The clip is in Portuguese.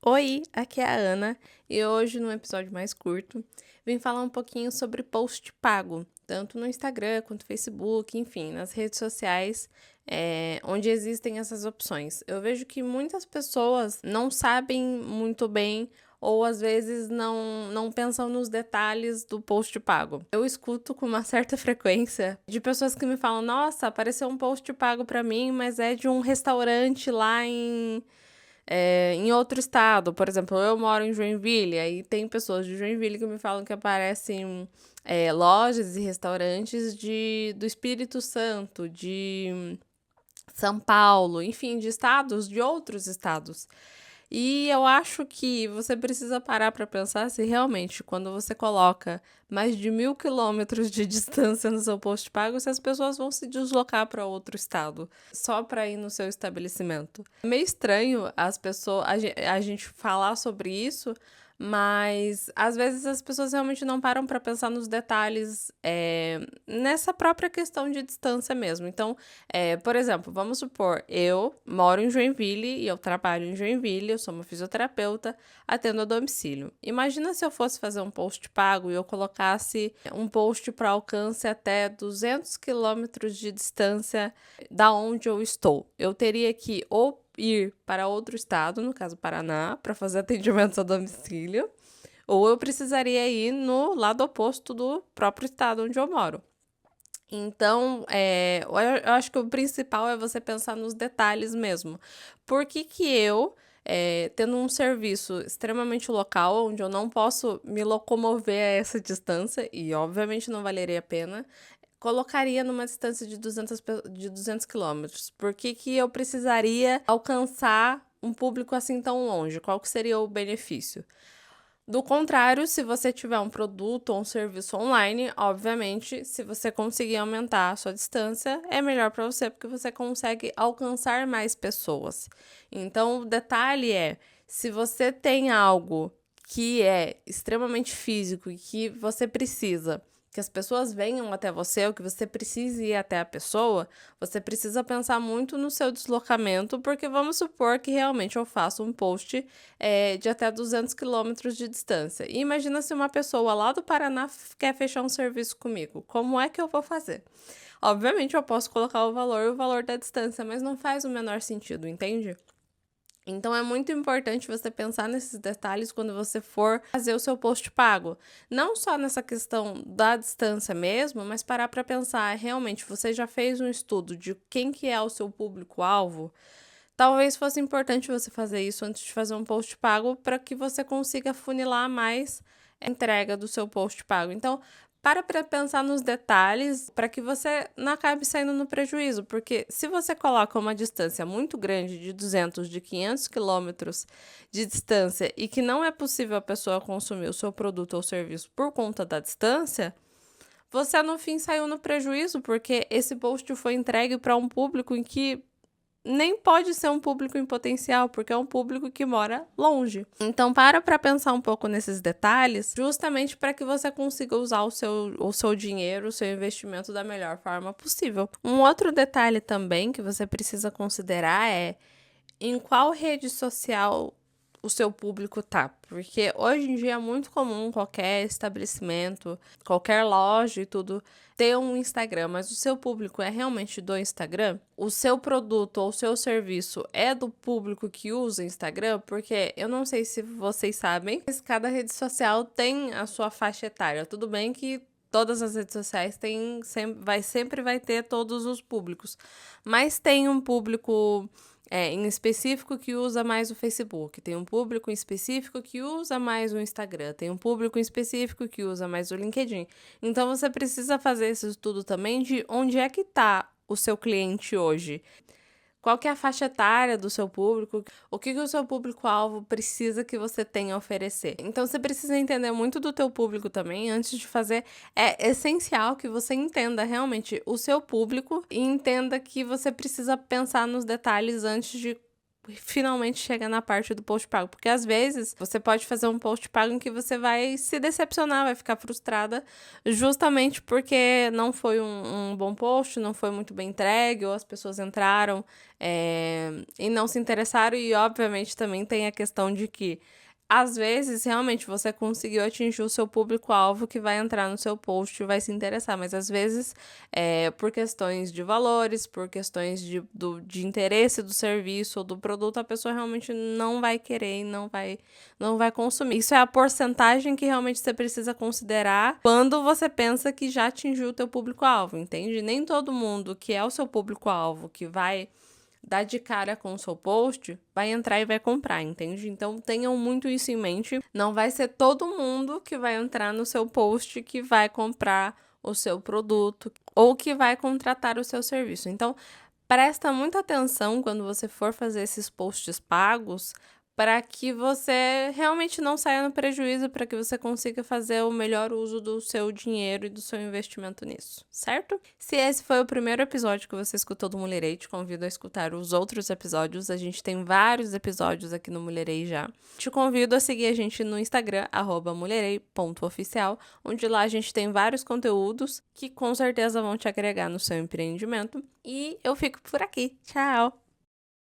Oi, aqui é a Ana e hoje, num episódio mais curto, vim falar um pouquinho sobre post pago, tanto no Instagram quanto no Facebook, enfim, nas redes sociais, onde existem essas opções. Eu vejo que muitas pessoas não sabem muito bem ou às vezes não pensam nos detalhes do post pago. Eu escuto com uma certa frequência de pessoas que me falam: Nossa, apareceu um post pago para mim, mas é de um restaurante lá em outro estado. Por exemplo, eu moro em Joinville, aí tem pessoas de Joinville que me falam que aparecem lojas e restaurantes do Espírito Santo, de São Paulo, enfim, de outros estados. E eu acho que você precisa parar para pensar se realmente, quando você coloca mais de 1.000 quilômetros de distância no seu posto pago, se as pessoas vão se deslocar para outro estado só para ir no seu estabelecimento. É meio estranho a gente falar sobre isso, mas às vezes as pessoas realmente não param para pensar nos detalhes nessa própria questão de distância mesmo. Então, por exemplo, vamos supor, eu moro em Joinville e eu trabalho em Joinville, eu sou uma fisioterapeuta, atendo a domicílio. Imagina se eu fosse fazer um post pago e eu colocasse um post para alcance até 200 quilômetros de distância da onde eu estou. Eu teria que ou ir para outro estado, no caso Paraná, para fazer atendimentos a domicílio, ou eu precisaria ir no lado oposto do próprio estado onde eu moro. Então, eu acho que o principal é você pensar nos detalhes mesmo. Por que que eu, tendo um serviço extremamente local, onde eu não posso me locomover a essa distância, e obviamente não valeria a pena, colocaria numa distância de 200 quilômetros? Por que que eu precisaria alcançar um público assim tão longe? Qual que seria o benefício? Do contrário, se você tiver um produto ou um serviço online, obviamente, se você conseguir aumentar a sua distância, é melhor para você porque você consegue alcançar mais pessoas. Então, o detalhe é, se você tem algo que é extremamente físico e que você precisa que as pessoas venham até você, ou que você precise ir até a pessoa, você precisa pensar muito no seu deslocamento, porque vamos supor que realmente eu faço um post de até 200 quilômetros de distância. E imagina se uma pessoa lá do Paraná quer fechar um serviço comigo. Como é que eu vou fazer? Obviamente eu posso colocar o valor e o valor da distância, mas não faz o menor sentido, entende? Então é muito importante você pensar nesses detalhes quando você for fazer o seu post pago. Não só nessa questão da distância mesmo, mas parar para pensar, realmente, você já fez um estudo de quem que é o seu público-alvo? Talvez fosse importante você fazer isso antes de fazer um post pago para que você consiga funilar mais a entrega do seu post pago. Então, para pensar nos detalhes para que você não acabe saindo no prejuízo, porque se você coloca uma distância muito grande de 200, de 500 quilômetros de distância e que não é possível a pessoa consumir o seu produto ou serviço por conta da distância, você no fim saiu no prejuízo, porque esse post foi entregue para um público em que nem pode ser um público em potencial, porque é um público que mora longe. Então, para pensar um pouco nesses detalhes, justamente para que você consiga usar o seu dinheiro, o seu investimento da melhor forma possível. Um outro detalhe também que você precisa considerar é em qual rede social o seu público tá, porque hoje em dia é muito comum qualquer estabelecimento, qualquer loja e tudo ter um Instagram, mas o seu público é realmente do Instagram? O seu produto ou o seu serviço é do público que usa Instagram? Porque eu não sei se vocês sabem, mas cada rede social tem a sua faixa etária. Tudo bem que todas as redes sociais sempre vai ter todos os públicos, mas tem um público em específico que usa mais o Facebook, tem um público em específico que usa mais o Instagram, tem um público em específico que usa mais o LinkedIn. Então você precisa fazer esse estudo também de onde é que está o seu cliente hoje. Qual que é a faixa etária do seu público? O que o seu público-alvo precisa que você tenha a oferecer? Então, você precisa entender muito do teu público também antes de fazer. É essencial que você entenda realmente o seu público e entenda que você precisa pensar nos detalhes antes de finalmente chega na parte do post pago. Porque às vezes você pode fazer um post pago em que você vai se decepcionar, vai ficar frustrada, justamente porque não foi um bom post, não foi muito bem entregue, ou as pessoas entraram e não se interessaram. E obviamente também tem a questão de que às vezes, realmente, você conseguiu atingir o seu público-alvo que vai entrar no seu post e vai se interessar, mas às vezes, por questões de valores, por questões de interesse do serviço ou do produto, a pessoa realmente não vai querer e não vai consumir. Isso é a porcentagem que realmente você precisa considerar quando você pensa que já atingiu o teu público-alvo, entende? Nem todo mundo que é o seu público-alvo, que vai dar de cara com o seu post, vai entrar e vai comprar, entende? Então tenham muito isso em mente. Não vai ser todo mundo que vai entrar no seu post que vai comprar o seu produto ou que vai contratar o seu serviço. Então, presta muita atenção quando você for fazer esses posts pagos para que você realmente não saia no prejuízo, para que você consiga fazer o melhor uso do seu dinheiro e do seu investimento nisso, certo? Se esse foi o primeiro episódio que você escutou do Mulherei, te convido a escutar os outros episódios. A gente tem vários episódios aqui no Mulherei já. Te convido a seguir a gente no Instagram, @mulherei.oficial, onde lá a gente tem vários conteúdos que com certeza vão te agregar no seu empreendimento. E eu fico por aqui. Tchau!